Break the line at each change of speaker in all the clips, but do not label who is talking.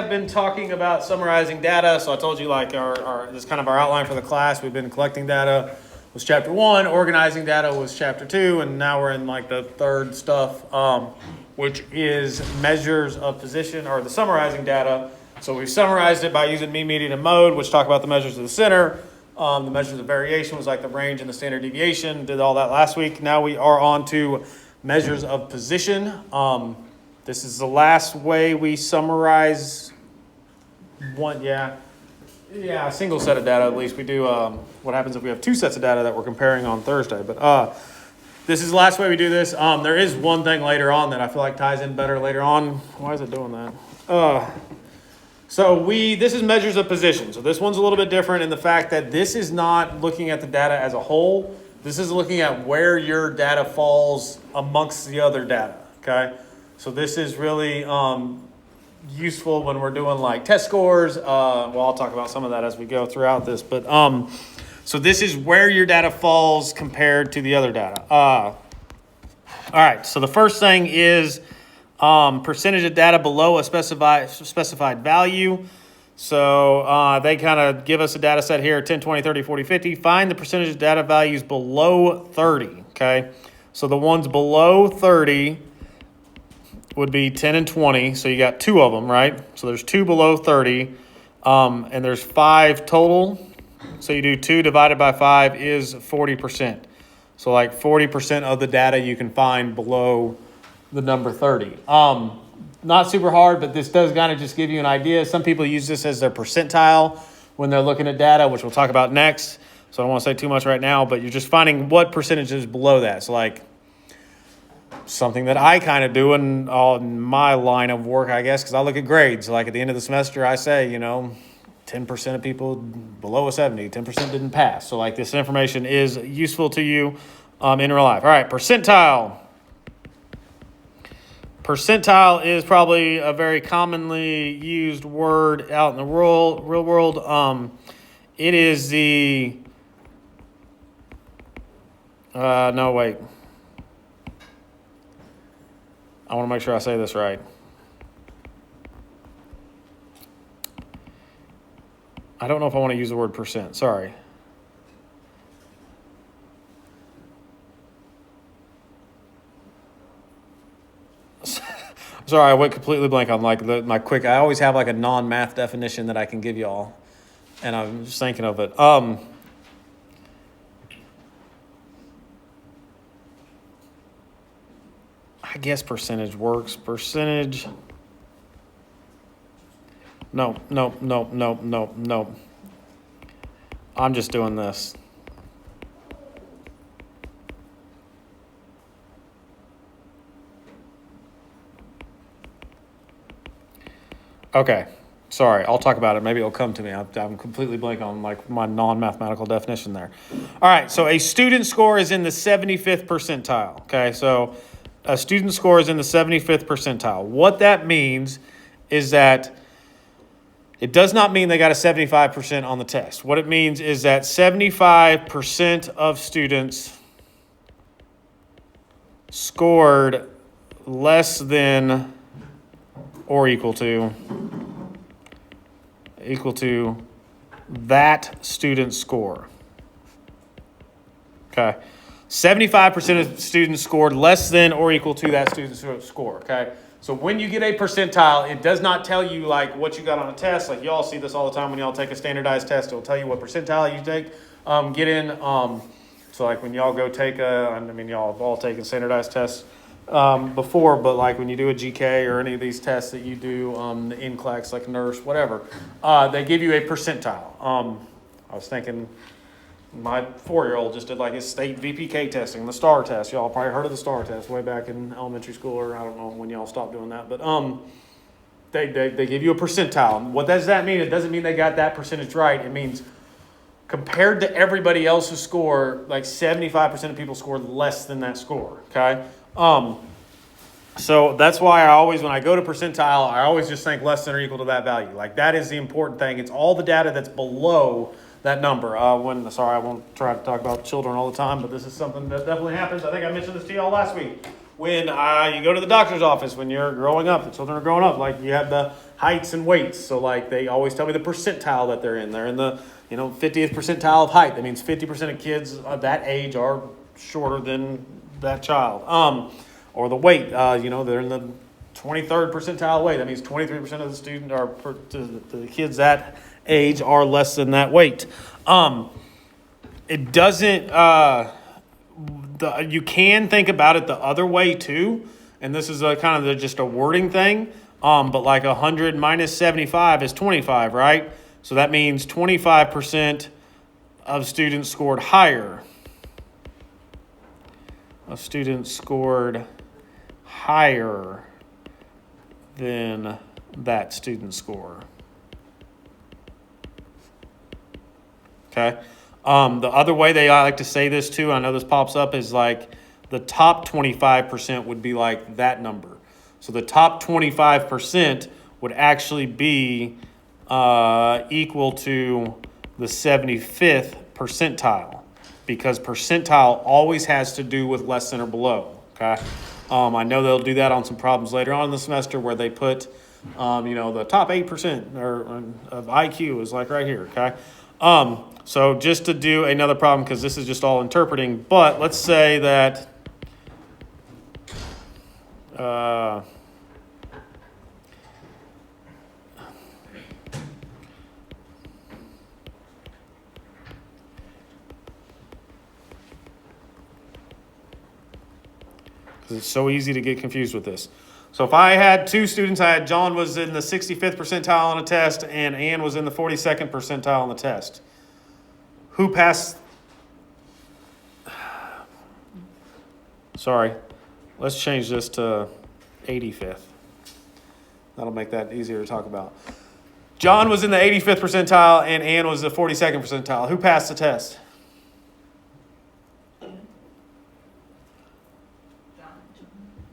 I've been talking about summarizing data, so I told you like this is kind of our outline for the class. We've been collecting data was chapter 1, organizing data was chapter 2, and now we're in like the third stuff, which is measures of position or the summarizing data. So we've summarized it by using mean, median, and mode, which talk about the measures of the center. The measures of variation was like the range and the standard deviation. Did all that last week. Now we are on to measures of position. This is the last way we summarize one, a single set of data. At least we do what happens if we have two sets of data that we're comparing on Thursday. But this is the last way we do this. There is one thing later on that I feel like ties in better later on. Why is it doing that? This is measures of position. So this one's a little bit different in the fact that this is not looking at the data as a whole. This is looking at where your data falls amongst the other data, okay? So this is really useful when we're doing like test scores. I'll talk about some of that as we go throughout this. But so this is where your data falls compared to the other data. All right, so the first thing is percentage of data below a specified value. So they kind of give us a data set here, 10, 20, 30, 40, 50. Find the percentage of data values below 30, okay? So the ones below 30 would be 10 and 20. So you got two of them, right? So there's two below 30, and there's 5 total. So you do 2 divided by 5 is 40%. So like 40% of the data you can find below the number 30. Not super hard, but this does kind of just give you an idea. Some people use this as their percentile when they're looking at data, which we'll talk about next. So I don't want to say too much right now, but you're just finding what percentage is below that. So like something that I kind of do in my line of work, I guess, because I look at grades. Like at the end of the semester, I say, 10% of people below a 70, 10% didn't pass. So like this information is useful to you in real life. All right, percentile. Percentile is probably a very commonly used word out in the real world. It is the, no, wait. I want to make sure I say this right. I don't know if I want to use the word percent. Sorry. Sorry, I went completely blank on my quick. I always have like a non-math definition that I can give y'all, and I'm just thinking of it. I guess percentage works. Percentage. No. I'm just doing this. Okay, sorry, I'll talk about it. Maybe it'll come to me. I'm completely blank on like my non-mathematical definition there. All right, so a student score is in the 75th percentile. Okay, so a student score is in the 75th percentile. What that means is that it does not mean they got a 75% on the test. What it means is that 75% of students scored less than or equal to that student's score. Okay. 75% of students scored less than or equal to that student's score. Okay. So when you get a percentile, it does not tell you like what you got on a test. Like y'all see this all the time when y'all take a standardized test. It'll tell you what percentile you take. So like when y'all go take y'all have all taken standardized tests before, but like when you do a GK or any of these tests that you do, the NCLEX, like nurse, whatever, they give you a percentile. I was thinking my 4-year-old just did like his state VPK testing, the STAR test. Y'all probably heard of the STAR test way back in elementary school, or I don't know when y'all stopped doing that, but they give you a percentile. What does that mean? It doesn't mean they got that percentage right. It means compared to everybody else's score, like 75% of people scored less than that score, okay? So that's why I always, when I go to percentile, I always just think less than or equal to that value. Like that is the important thing. It's all the data that's below that number. I won't try to talk about children all the time, but this is something that definitely happens. I think I mentioned this to y'all last week. when you go to the doctor's office when you're growing up, the children are growing up, like you have the heights and weights. So like they always tell me the percentile that they're in. They're in the 50th percentile of height. That means 50% of kids of that age are shorter than that child. Or the weight, they're in the 23rd percentile weight. That means 23% of the student or the kids that age are less than that weight. It doesn't. You can think about it the other way too, and this is just a wording thing. But like 100 minus 75 is 25, right? So that means 25% of students scored higher. Of students scored higher than that student score. Okay. The other way I like to say this too, I know this pops up, is like the top 25% would be like that number. So the top 25% would actually be equal to the 75th percentile, because percentile always has to do with less than or below. Okay. I know they'll do that on some problems later on in the semester where they put, the top 8% of IQ is like right here. Okay. So just to do another problem, because this is just all interpreting, but let's say that because it's so easy to get confused with this. So if I had two students, I had John was in the 65th percentile on a test and Ann was in the 42nd percentile on the test. Who passed? Sorry, let's change this to 85th. That'll make that easier to talk about. John was in the 85th percentile and Ann was the 42nd percentile. Who passed the test?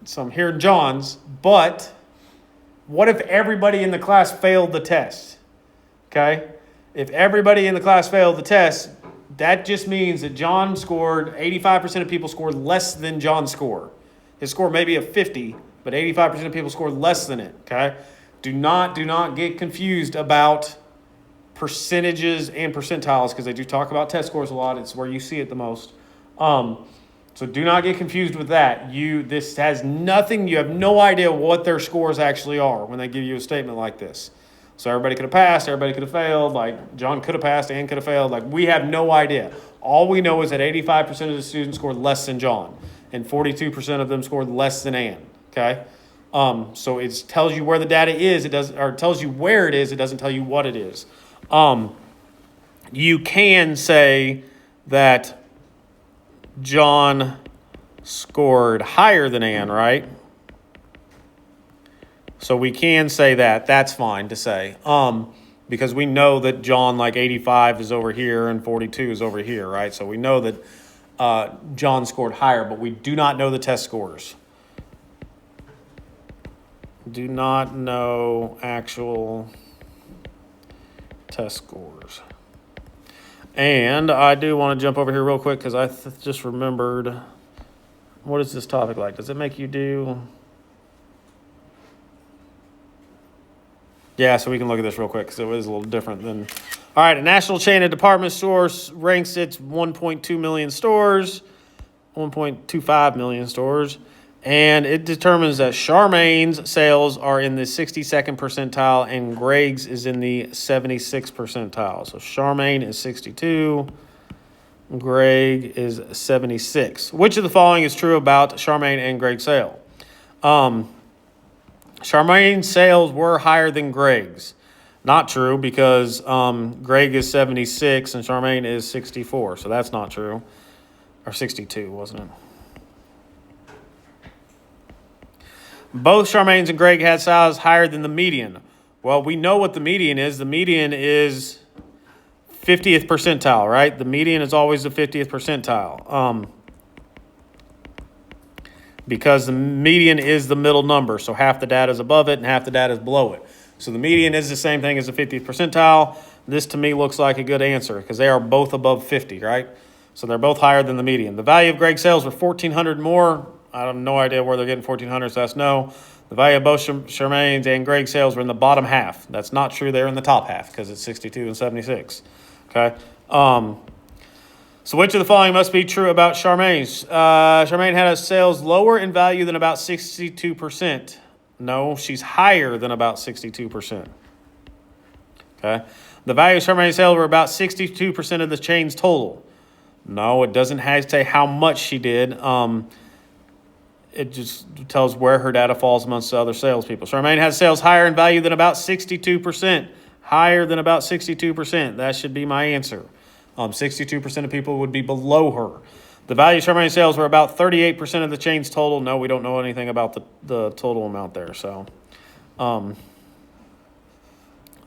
So I'm hearing John's, but what if everybody in the class failed the test? Okay? If everybody in the class failed the test, that just means that John scored, 85% of people scored less than John's score. His score may be a 50, but 85% of people scored less than it, okay? Do not get confused about percentages and percentiles, because they do talk about test scores a lot. It's where you see it the most. So do not get confused with that. This has nothing, you have no idea what their scores actually are when they give you a statement like this. So everybody could have passed, everybody could have failed, like John could have passed, Ann could have failed. Like we have no idea. All we know is that 85% of the students scored less than John and 42% of them scored less than Ann, okay? So it tells you where the data is, it tells you where it is, it doesn't tell you what it is. You can say that John scored higher than Ann, right? So we can say that. That's fine to say. Because we know that John, like 85 is over here and 42 is over here, right? So we know that John scored higher, but we do not know the test scores. Do not know actual test scores. And I do want to jump over here real quick because I just remembered, what is this topic like? Does it make you do... Yeah, so we can look at this real quick because it was a little different than... All right, a national chain of department stores ranks its 1.2 million stores, 1.25 million stores, and it determines that Charmaine's sales are in the 62nd percentile and Greg's is in the 76th percentile. So Charmaine is 62, Greg is 76. Which of the following is true about Charmaine and Greg's sale? Charmaine's sales were higher than Greg's. Not true because Greg is 76 and Charmaine is 64. So that's not true. Or 62, wasn't it? Both Charmaine's and Greg had sales higher than the median. Well, we know what the median is. The median is 50th percentile, right? The median is always the 50th percentile. Because the median is the middle number. So half the data is above it and half the data is below it. So the median is the same thing as the 50th percentile. This to me looks like a good answer because they are both above 50, right? So they're both higher than the median. The value of Greg's sales were $1,400 more I have no idea where they're getting 1,400, so that's no. The value of both Charmaine's and Greg's sales were in the bottom half. That's not true. They're in the top half because it's 62 and 76. Okay. So which of the following must be true about Charmaine's? Charmaine had a sales lower in value than about 62%. No, she's higher than about 62%. Okay. The value of Charmaine's sales were about 62% of the chain's total. No, it doesn't have to say how much she did. It just tells where her data falls amongst the other salespeople. Charmaine has sales higher in value than about 62%. Higher than about 62%. That should be my answer. 62% of people would be below her. The value of Charmaine's sales were about 38% of the chain's total. No, we don't know anything about the total amount there. So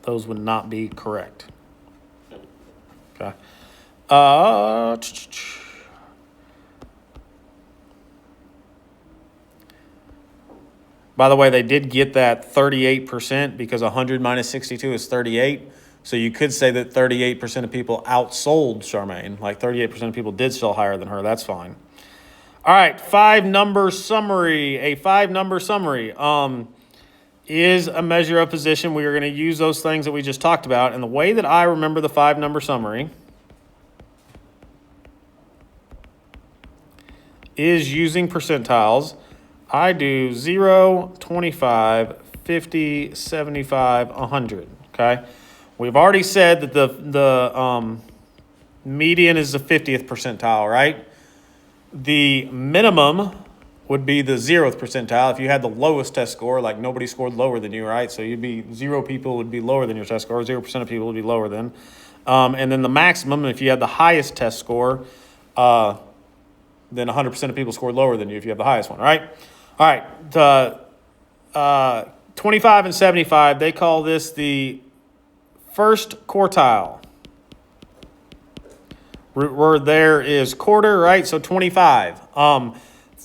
those would not be correct. Okay. By the way, they did get that 38% because 100 minus 62 is 38. So you could say that 38% of people outsold Charmaine. Like 38% of people did sell higher than her. That's fine. All right, 5-number summary. A 5-number summary is a measure of position. We are going to use those things that we just talked about. And the way that I remember the 5-number summary is using percentiles. I do 0, 25, 50, 75, 100, okay? We've already said that the median is the 50th percentile, right? The minimum would be the 0th percentile. If you had the lowest test score, like nobody scored lower than you, right? So you'd be 0 people would be lower than your test score, 0% of people would be lower than. And then the maximum, if you had the highest test score, then 100% of people scored lower than you if you have the highest one, right? All right, the 25 and 75, they call this the first quartile. Root word there is quarter, right? So 25.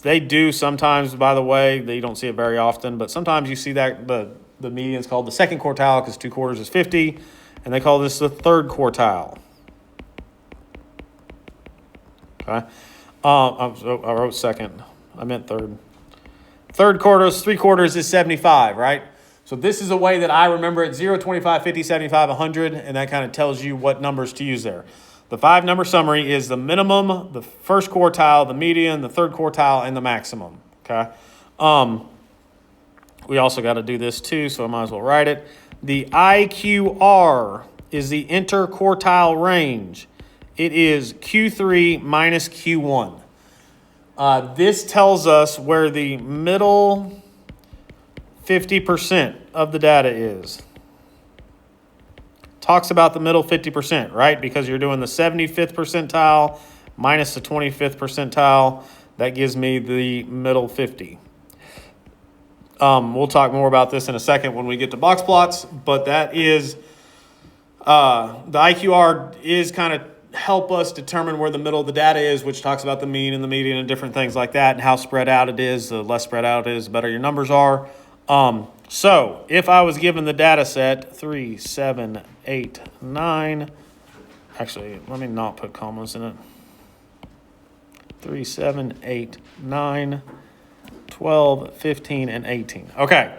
They do sometimes, by the way, you don't see it very often, but sometimes you see that the median is called the second quartile because 2 quarters is 50, and they call this the third quartile. Okay. I wrote second. I meant third. Third quarters, 3 quarters is 75, right? So this is a way that I remember it, 0, 25, 50, 75, 100, and that kind of tells you what numbers to use there. The 5-number summary is the minimum, the first quartile, the median, the third quartile, and the maximum, okay? We also got to do this too, so I might as well write it. The IQR is the interquartile range. It is Q3 minus Q1. This tells us where the middle 50% of the data is. Talks about the middle 50%, right? Because you're doing the 75th percentile minus the 25th percentile. That gives me the middle 50. We'll talk more about this in a second when we get to box plots, but that is, the IQR is kind of help us determine where the middle of the data is, which talks about the mean and the median and different things like that and how spread out it is. The less spread out it is, the better your numbers are. So if I was given the data set 3, 7, 8, 9, actually, let me not put commas in it. 3, 7, 8, 9, 12, 15, and 18. Okay,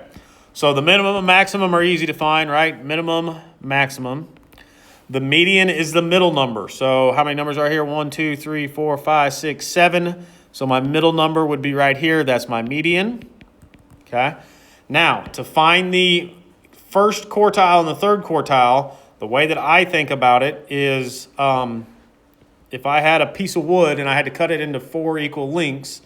so the minimum and maximum are easy to find, right? Minimum, maximum. The median is the middle number. So how many numbers are here? 1, 2, 3, 4, 5, 6, 7. So my middle number would be right here. That's my median. Okay. Now, to find the first quartile and the third quartile, the way that I think about it is if I had a piece of wood and I had to cut it into 4 equal lengths,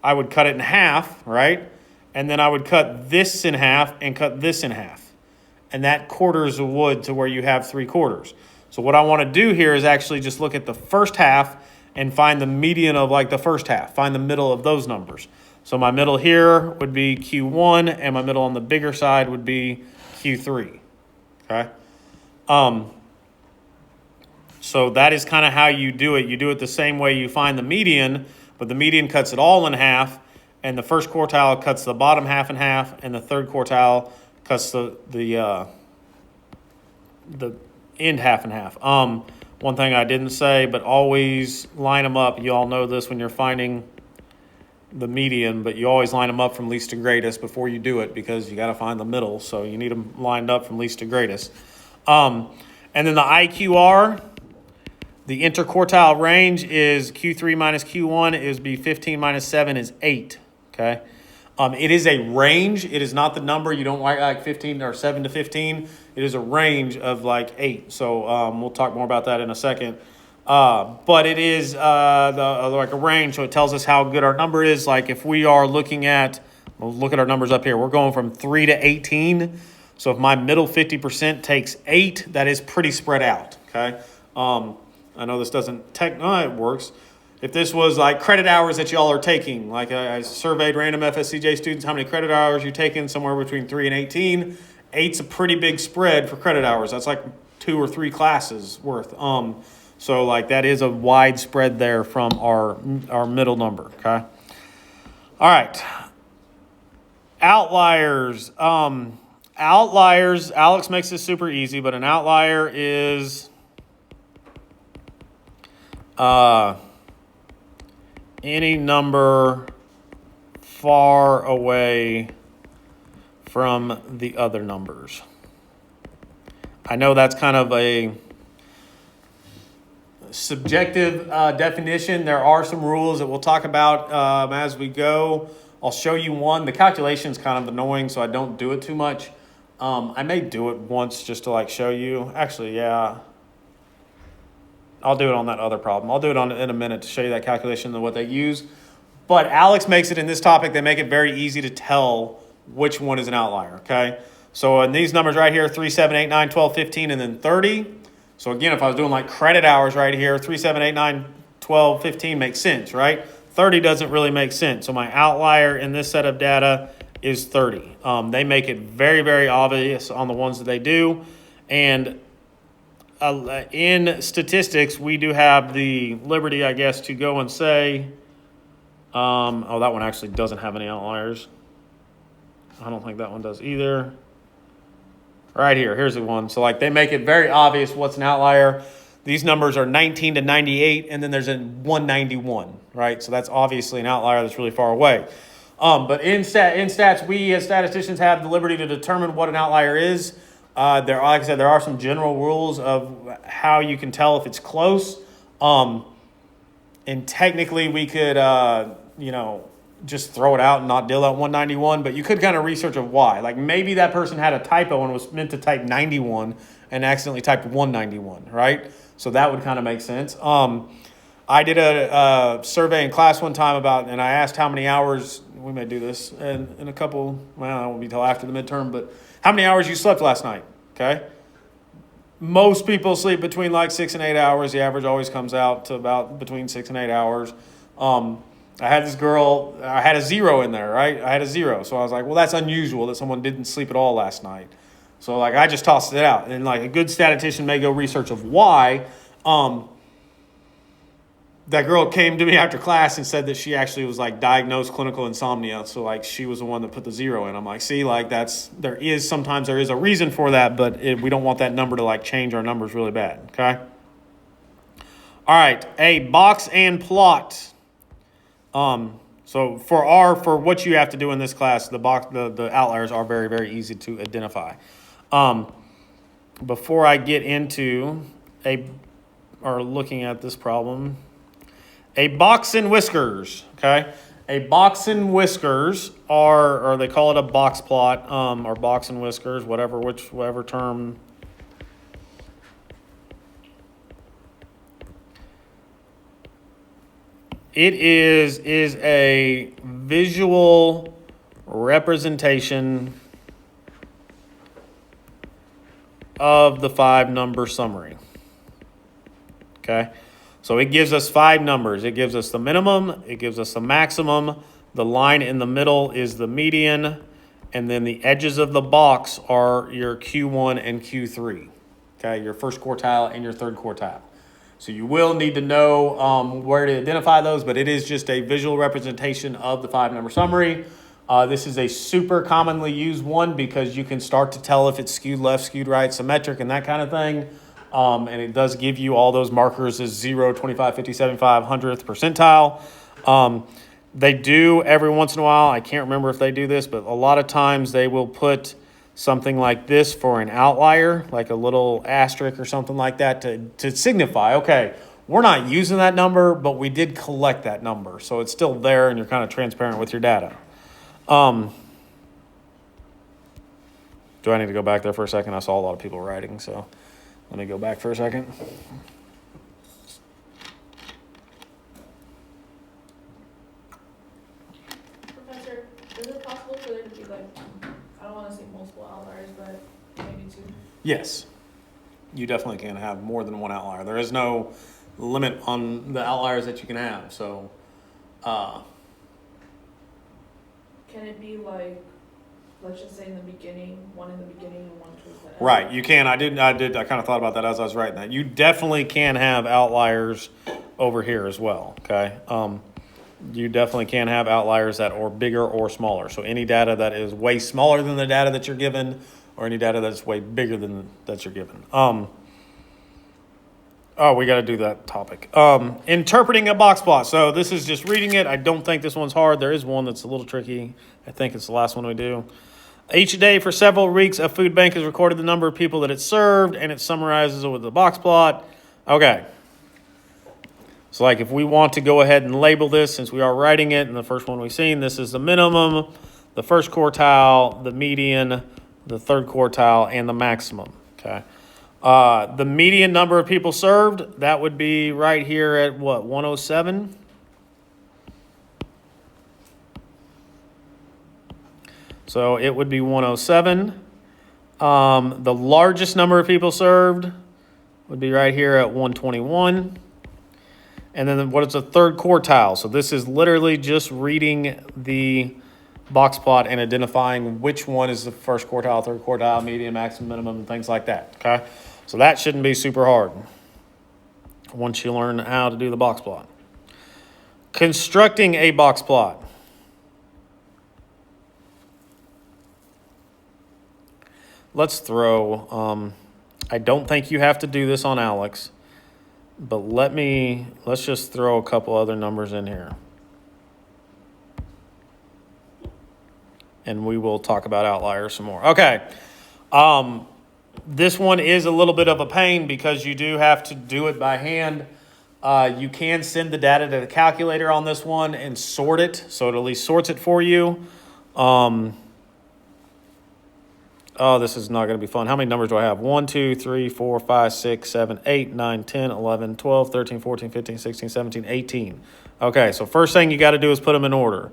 I would cut it in half, right? And then I would cut this in half and cut this in half. And that quarters the wood to where you have 3 quarters. So what I want to do here is actually just look at the first half and find the median of like the first half. Find the middle of those numbers. So my middle here would be Q1, and my middle on the bigger side would be Q3. Okay? So that is kind of how you do it. You do it the same way you find the median, but the median cuts it all in half, and the first quartile cuts the bottom half in half, and the third quartile cuts the end half in half. One thing I didn't say, but always line them up. You all know this when you're finding the median, but you always line them up from least to greatest before you do it because you got to find the middle. So you need them lined up from least to greatest. And then the IQR, the interquartile range is Q3 minus Q1 is be 15 minus 7 is 8. Okay. It is a range. It is not the number. You don't write like 15 or 7 to 15. It is a range of like 8. So we'll talk more about that in a second. But it is like a range, so it tells us how good our number is. Like if we are looking at, we'll look at our numbers up here. We're going from 3 to 18. So if my middle 50% takes 8, that is pretty spread out. Okay. I know this doesn't it works. If this was like credit hours that y'all are taking, like I surveyed random FSCJ students, how many credit hours you're taking, somewhere between 3 and 18. 8's a pretty big spread for credit hours. That's like 2 or 3 classes worth. So like that is a wide spread there from our middle number, okay? All right. Outliers. Outliers, Alex makes this super easy, but an outlier is any number far away from the other numbers. I know that's kind of a subjective definition. There are some rules that we'll talk about as we go. I'll show you one. The calculation is kind of annoying, so I don't do it too much. I may do it once just to like show you. Actually, yeah. I'll do it on that other problem. I'll do it in a minute to show you that calculation and what they use. But Alex makes it in this topic, they make it very easy to tell which one is an outlier, okay? So in these numbers right here, 3, 7, 8, 9, 12, 15, and then 30. So again, if I was doing like credit hours right here, 3, 7, 8, 9, 12, 15 makes sense, right? 30 doesn't really make sense. So my outlier in this set of data is 30. They make it very, very obvious on the ones that they do. And in statistics, we do have the liberty, I guess, to go and say, that one actually doesn't have any outliers. I don't think that one does either. Right here, here's the one. So like they make it very obvious what's an outlier. These numbers are 19 to 98, and then there's a 191, right? So that's obviously an outlier that's really far away. But in stats, we as statisticians have the liberty to determine what an outlier is. Like I said, there are some general rules of how you can tell if it's close. And technically we could, just throw it out and not deal out 191, but you could kind of research of why. Like maybe that person had a typo and was meant to type 91 and accidentally typed 191, right? So that would kind of make sense. I did a survey in class one time and I asked how many hours, we may do this in a couple, well, it won't be till after the midterm, but how many hours you slept last night, okay? Most people sleep between like 6 and 8 hours. The average always comes out to about between 6 and 8 hours. I had this girl, I had a 0 in there, right? I had a 0. So I was like, well, that's unusual that someone didn't sleep at all last night. So like I just tossed it out. And like a good statistician may go research of why. That girl came to me after class and said that she actually was like diagnosed clinical insomnia. So like she was the one that put the 0 in. I'm like, see, like sometimes there is a reason for that, but we don't want that number to like change our numbers really bad, okay? All right, a box and plot. So for what you have to do in this class, the outliers are very, very easy to identify. Before I get into looking at this problem, a box and whiskers, okay? A box and whiskers or they call it a box plot, or box and whiskers, whatever term. It is a visual representation of the 5-number summary. Okay? So it gives us 5 numbers. It gives us the minimum, it gives us the maximum, the line in the middle is the median, and then the edges of the box are your Q1 and Q3. Okay? Your first quartile and your third quartile. So you will need to know where to identify those, but it is just a visual representation of the 5-number summary. This is a super commonly used one because you can start to tell if it's skewed left, skewed right, symmetric, and that kind of thing. And it does give you all those markers as 0, 25, 50, 75, 100th percentile. They do every once in a while. I can't remember if they do this, but a lot of times they will put something like this for an outlier, like a little asterisk or something like that to signify, okay, we're not using that number, but we did collect that number. So it's still there and you're kind of transparent with your data. Do I need to go back there for a second? I saw a lot of people writing, so let me go back for a second.
Professor, is it possible for there to be like, I don't want to say multiple outliers, but maybe two?
Yes, you definitely can have more than one outlier. There is no limit on the outliers that you can have. So,
Can it be like, let's just say in the beginning, one in the beginning and one towards the end?
right, you can. I kind of thought about that as I was writing that. You definitely can have outliers over here as well. Okay. You definitely can have outliers that are bigger or smaller. So any data that is way smaller than the data that you're given, or any data that's way bigger than that you're given. We got to do that topic. Interpreting a box plot. So this is just reading it. I don't think this one's hard. There is one that's a little tricky. I think it's the last one we do. Each day for several weeks, a food bank has recorded the number of people that it served, and it summarizes it with the box plot. Okay. So like if we want to go ahead and label this, since we are writing it, and the first one we've seen, this is the minimum, the first quartile, the median, the third quartile, and the maximum. Okay. The median number of people served, that would be right here at what, 107? So it would be 107. The largest number of people served would be right here at 121. And then what is the third quartile? So this is literally just reading the box plot and identifying which one is the first quartile, third quartile, median, maximum, minimum, and things like that. Okay, so that shouldn't be super hard once you learn how to do the box plot. Constructing a box plot. Let's throw, I don't think you have to do this on Alex, but let's just throw a couple other numbers in here. And we will talk about outliers some more. Okay. This one is a little bit of a pain because you do have to do it by hand. You can send the data to the calculator on this one and sort it. So it at least sorts it for you. This is not going to be fun. How many numbers do I have? 1, 2, 3, 4, 5, 6, 7, 8, 9, 10, 11, 12, 13, 14, 15, 16, 17, 18. Okay, so first thing you got to do is put them in order.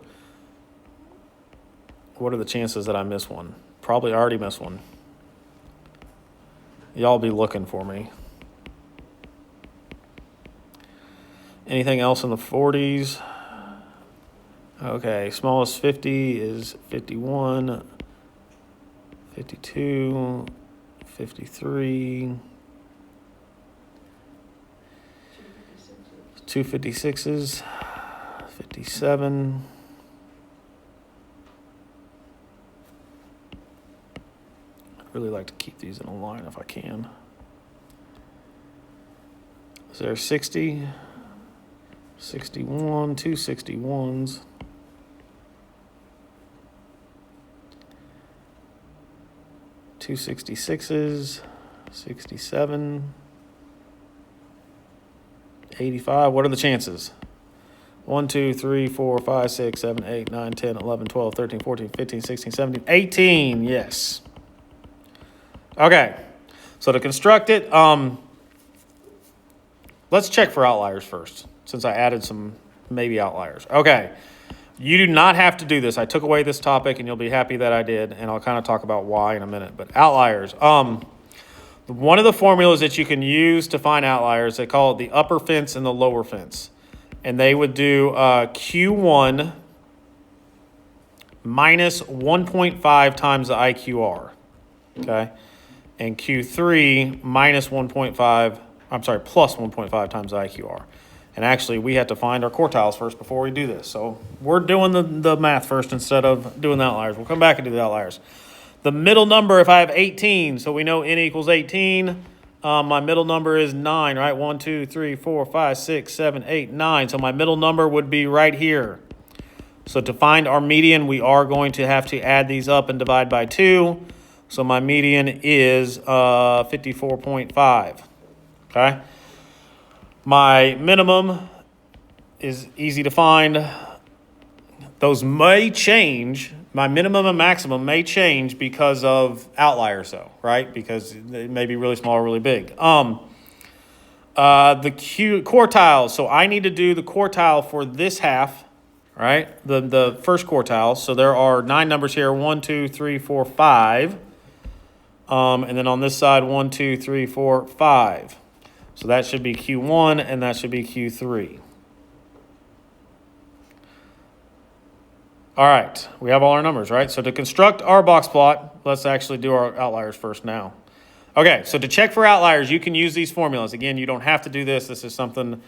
What are the chances that I miss one? Probably already missed one. Y'all be looking for me. Anything else in the 40s? Okay, smallest 50 is 51, 52, 53, 256s, 57. I'd really like to keep these in a line if I can. Is there 60, 61, 2 61s. 2 66s, 67, 85. What are the chances? 1, 2, 3, 4, 5, 6, 7, 8, 9, 10, 11, 12, 13, 14, 15, 16, 17, 18. Yes. Okay. So to construct it, let's check for outliers first, since I added some maybe outliers. Okay. You do not have to do this. I took away this topic, and you'll be happy that I did, and I'll kind of talk about why in a minute. But outliers. One of the formulas that you can use to find outliers, they call it the upper fence and the lower fence. And they would do Q1 minus 1.5 times the IQR. Okay? And Q3 minus 1.5, plus 1.5 times the IQR. And actually, we have to find our quartiles first before we do this. So we're doing the math first instead of doing the outliers. We'll come back and do the outliers. The middle number, if I have 18, so we know n equals 18. My middle number is 9, right? 1, 2, 3, 4, 5, 6, 7, 8, 9. So my middle number would be right here. So to find our median, we are going to have to add these up and divide by 2. So my median is 54.5. Okay. My minimum is easy to find. Those may change. My minimum and maximum may change because of outliers, though, right? Because they may be really small or really big. The quartile. So I need to do the quartile for this half, right? The first quartile. So there are 9 numbers here: 1, 2, 3, 4, 5. And then on this side, 1, 2, 3, 4, 5. So that should be Q1 and that should be Q3. All right, we have all our numbers, right? So to construct our box plot, let's actually do our outliers first now. Okay, so to check for outliers, you can use these formulas. Again, you don't have to do this. This is something,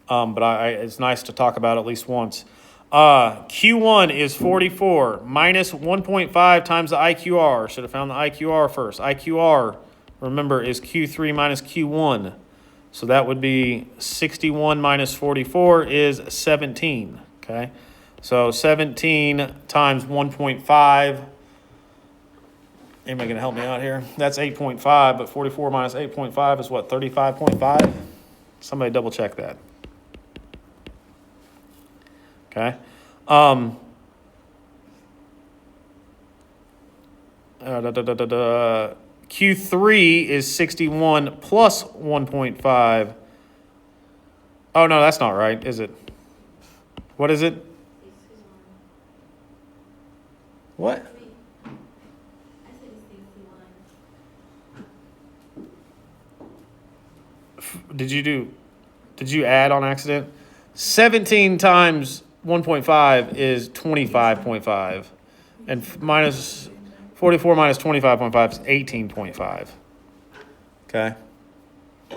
but it's nice to talk about at least once. Q1 is 44 minus 1.5 times the IQR. Should have found the IQR first. IQR, remember, is Q3 minus Q1. So that would be 61 minus 44 is 17, okay? So 17 times 1.5. Anybody going to help me out here? That's 8.5, but 44 minus 8.5 is what, 35.5? Somebody double check that. Okay. Q3 is 61 plus 1.5. Oh, no, that's not right, is it? What is it? What? Did you add on accident? 17 times 1.5 is 25.5. And minus 44 minus 25.5 is 18.5. Okay.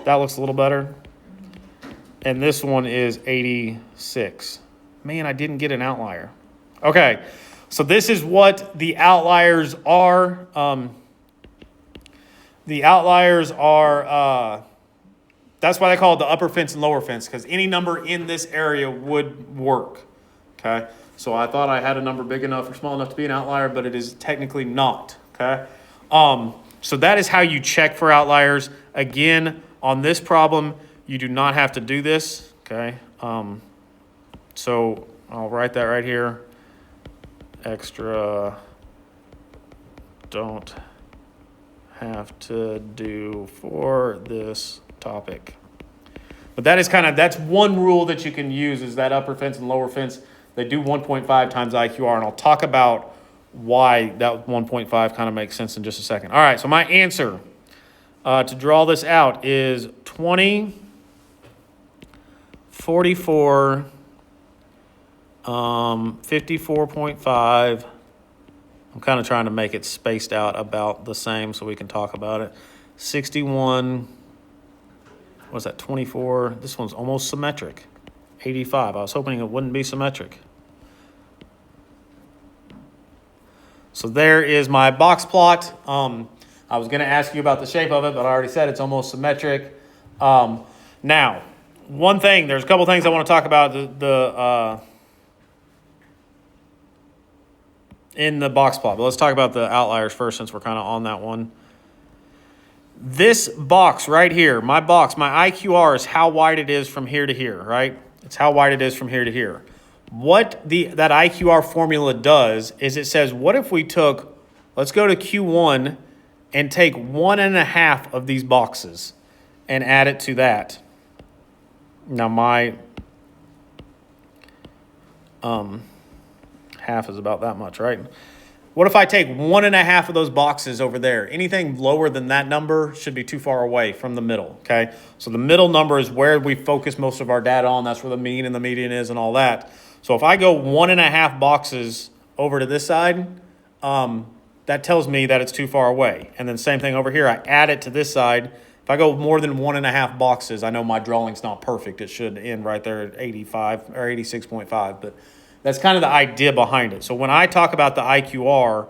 That looks a little better. And this one is 86. Man, I didn't get an outlier. Okay. So this is what the outliers are. The outliers are, that's why they call it the upper fence and lower fence, because any number in this area would work. Okay. So I thought I had a number big enough or small enough to be an outlier, but it is technically not. Okay. So that is how you check for outliers. Again, on this problem, you do not have to do this. Okay. So I'll write that right here. Extra don't have to do for this topic. But that is that's one rule that you can use, is that upper fence and lower fence. They do 1.5 times IQR, and I'll talk about why that 1.5 kind of makes sense in just a second. All right, so my answer to draw this out is 20, 44, 54.5. I'm kind of trying to make it spaced out about the same so we can talk about it. 61, what's that, 24? This one's almost symmetric. 85. I was hoping it wouldn't be symmetric. So there is my box plot. I was going to ask you about the shape of it, but I already said it's almost symmetric. Now, one thing, there's a couple things I want to talk about in the box plot, but let's talk about the outliers first since we're kind of on that one. This box right here, my IQR is how wide it is from here to here, right? It's how wide it is from here to here. What that IQR formula does is it says, what if we took, let's go to Q1 and take 1.5 of these boxes and add it to that. Now my half is about that much, right? What if I take 1.5 of those boxes over there? Anything lower than that number should be too far away from the middle, okay? So the middle number is where we focus most of our data on. That's where the mean and the median is and all that. So if I go 1.5 boxes over to this side, that tells me that it's too far away. And then same thing over here, I add it to this side. If I go more than 1.5 boxes, I know my drawing's not perfect. It should end right there at 85 or 86.5, but that's kind of the idea behind it. So when I talk about the IQR,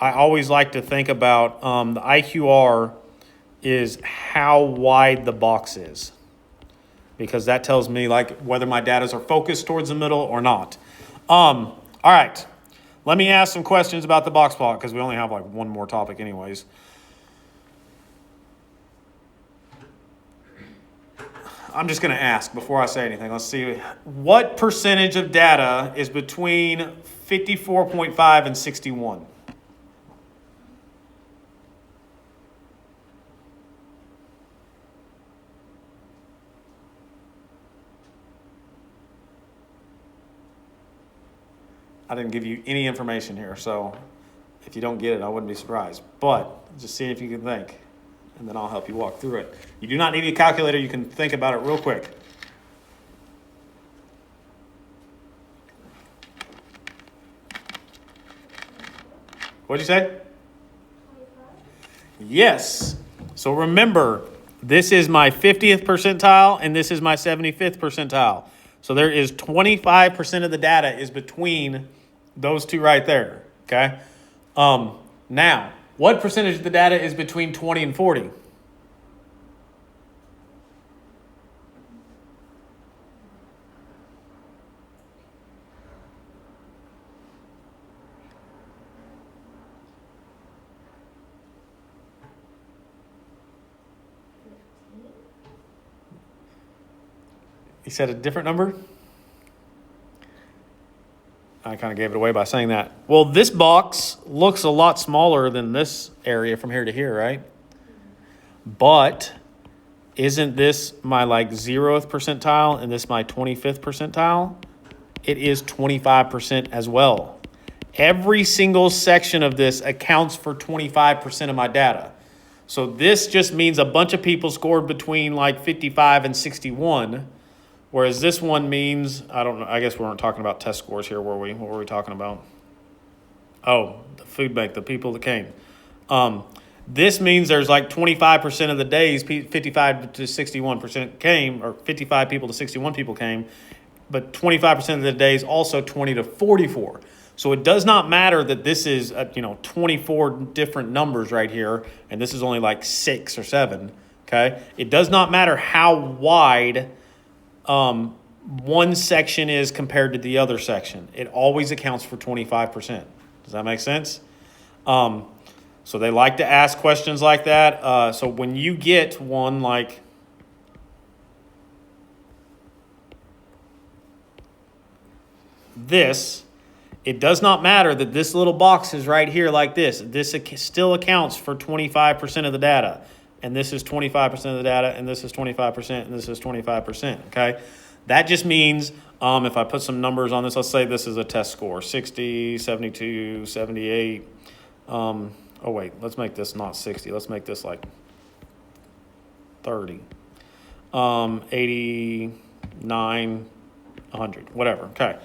I always like to think about the IQR is how wide the box is, because that tells me like whether my data are focused towards the middle or not. All right. Let me ask some questions about the box plot because we only have like one more topic anyways. I'm just going to ask before I say anything. Let's see. What percentage of data is between 54.5 and 61? I didn't give you any information here, so if you don't get it, I wouldn't be surprised. But just see if you can think, and then I'll help you walk through it. You do not need a calculator. You can think about it real quick. What'd you say? Yes. So remember, this is my 50th percentile, and this is my 75th percentile. So there is 25% of the data is between those two right there, okay? Now, what percentage of the data is between 20 and 40? You said a different number? I kind of gave it away by saying that. Well, this box looks a lot smaller than this area from here to here, right? But isn't this my like 0th percentile and this my 25th percentile? It is 25% as well. Every single section of this accounts for 25% of my data. So this just means a bunch of people scored between like 55 and 61. Whereas this one means, I don't know, I guess we weren't talking about test scores here, were we? What were we talking about? Oh, the food bank, the people that came. This means there's like 25% of the days, 55 to 61% came, or 55 people to 61 people came, but 25% of the days also 20 to 44. So it does not matter that this is, 24 different numbers right here, and this is only like 6 or 7, okay? It does not matter how wide one section is compared to the other section. It always accounts for 25%. Does that make sense? So they like to ask questions like that. So when you get one like this, it does not matter that this little box is right here like this. This still accounts for 25% of the data. And this is 25% of the data, and this is 25%, and this is 25%, okay? That just means if I put some numbers on this, let's say this is a test score, 60, 72, 78. Oh, wait, let's make this not 60. Let's make this like 30, 89, 100, whatever, okay.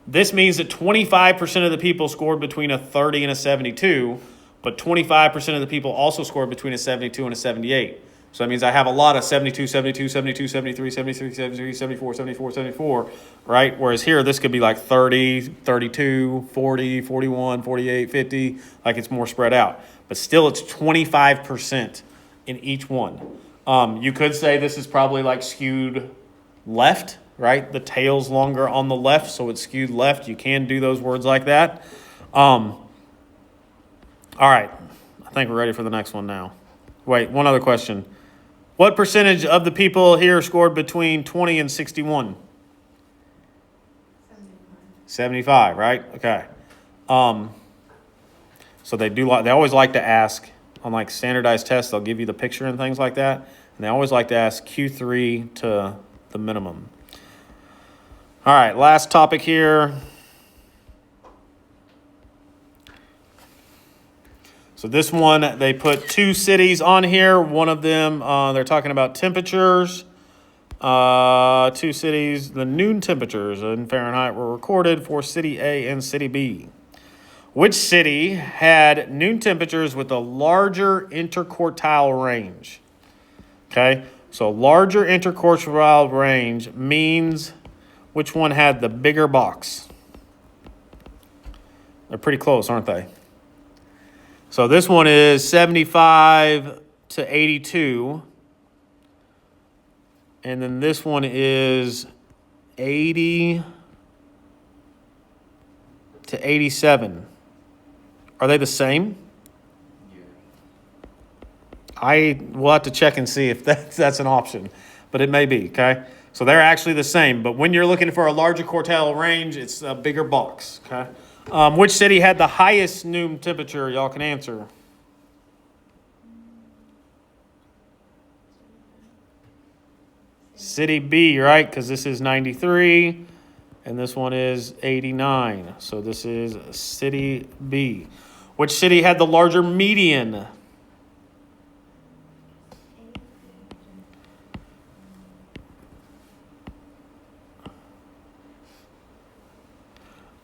This means that 25% of the people scored between a 30 and a 72, but 25% of the people also scored between a 72 and a 78. So that means I have a lot of 72, 72, 72, 73, 73, 73, 74, 74, 74, right? Whereas here, this could be like 30, 32, 40, 41, 48, 50, like it's more spread out. But still, it's 25% in each one. You could say this is probably like skewed left, right? The tail's longer on the left, so it's skewed left. You can do those words like that. All right, I think we're ready for the next one now. Wait, one other question. What percentage of the people here scored between 20 and 61? 75, right? Okay. So they always like to ask on like standardized tests, they'll give you the picture and things like that. And they always like to ask Q3 to the minimum. All right, last topic here. So this one, they put 2 cities on here. One of them, they're talking about temperatures. 2 cities, the noon temperatures in Fahrenheit were recorded for city A and city B. Which city had noon temperatures with a larger interquartile range? Okay, so larger interquartile range means which one had the bigger box? They're pretty close, aren't they? So this one is 75 to 82. And then this one is 80 to 87. Are they the same? I will have to check and see if that's an option, but it may be, okay? So they're actually the same, but when you're looking for a larger quartile range, it's a bigger box, okay? Which city had the highest noon temperature? Y'all can answer. City B, right? Because this is 93, and this one is 89. So this is City B. Which city had the larger median?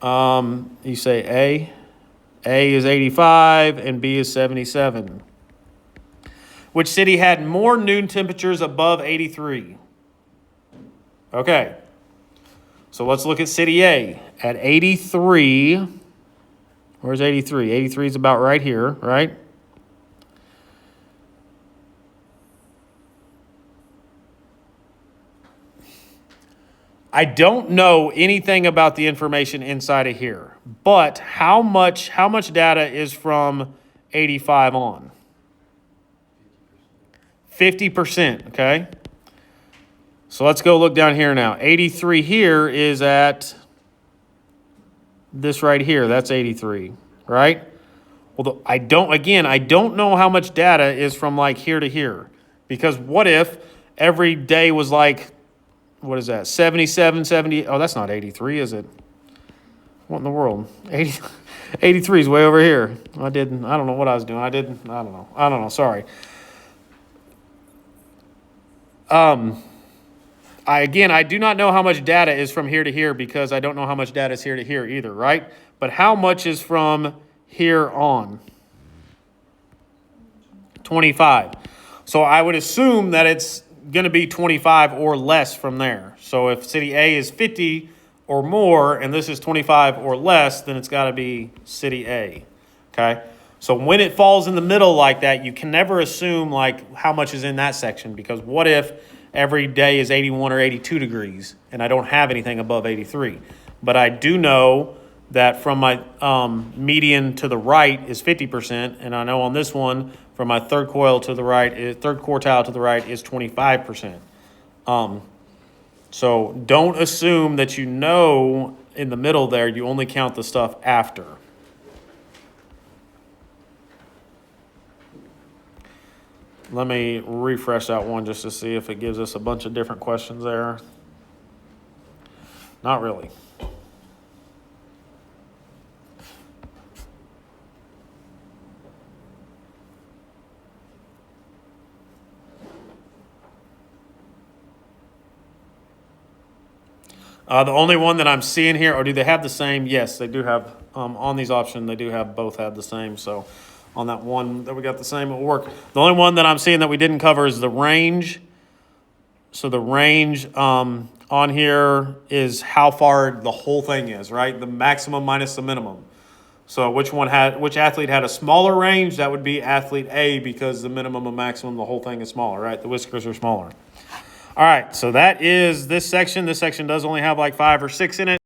You say A. A is 85, and B is 77. Which city had more noon temperatures above 83? Okay. So let's look at City A. At 83, where's 83? 83 is about right here, right? I don't know anything about the information inside of here, but how much data is from 85 on? 50%, okay? So let's go look down here now. 83 here is at this right here. That's 83, right? Well, I don't know how much data is from like here to here. Because what if every day was like, what is that? 77, 70. Oh, that's not 83, is it? What in the world? 83 is way over here. I don't know what I was doing. I don't know. Sorry. I do not know how much data is from here to here because I don't know how much data is here to here either, right? But how much is from here on? 25. So I would assume that it's going to be 25 or less from there. So if City A is 50 or more and this is 25 or less, then it's got to be City A, okay? So when it falls in the middle like that, you can never assume like how much is in that section because what if every day is 81 or 82 degrees and I don't have anything above 83? But I do know that from my median to the right is 50%, and I know on this one from my third quartile to the right is 25%. So don't assume that you know in the middle there. You only count the stuff after. Let me refresh that one just to see if it gives us a bunch of different questions there. Not really. The only one that I'm seeing here, or do they have the same? Yes, they do have, on these options, they do have both have the same. So on that one that we got the same, it will work. The only one that I'm seeing that we didn't cover is the range. So the range on here is how far the whole thing is, right? The maximum minus the minimum. So which athlete had a smaller range? That would be athlete A because the minimum and maximum, the whole thing is smaller, right? The whiskers are smaller. All right, so that is this section. This section does only have like 5 or 6 in it.